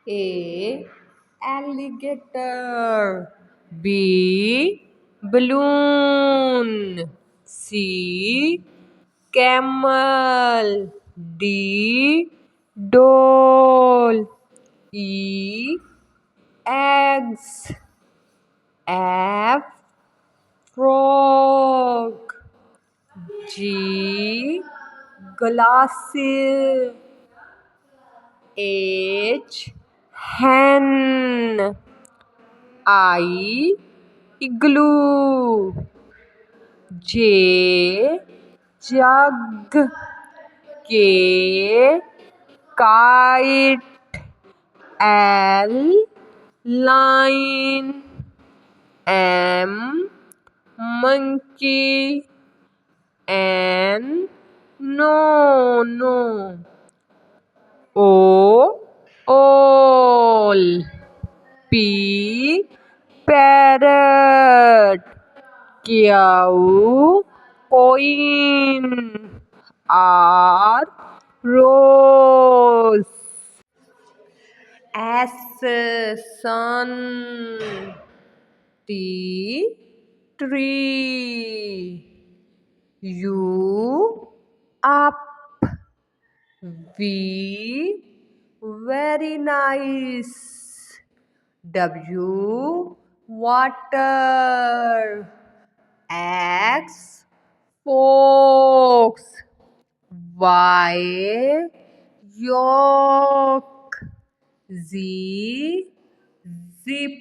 A. Alligator. B. Balloon. C. Camel. D. Doll. E. Eggs. F. Frog. G. Glasses. H. Hen. I. Igloo. J. Jug. K. Kite. L. Line. M. Monkey. N. No. O. Owl. P. Parrot. Q. Coin. R. Rose. S. Sun. T. Tree. U. Up. V. Very nice. W. Water. X. Fox. Y. York. Z. Zip.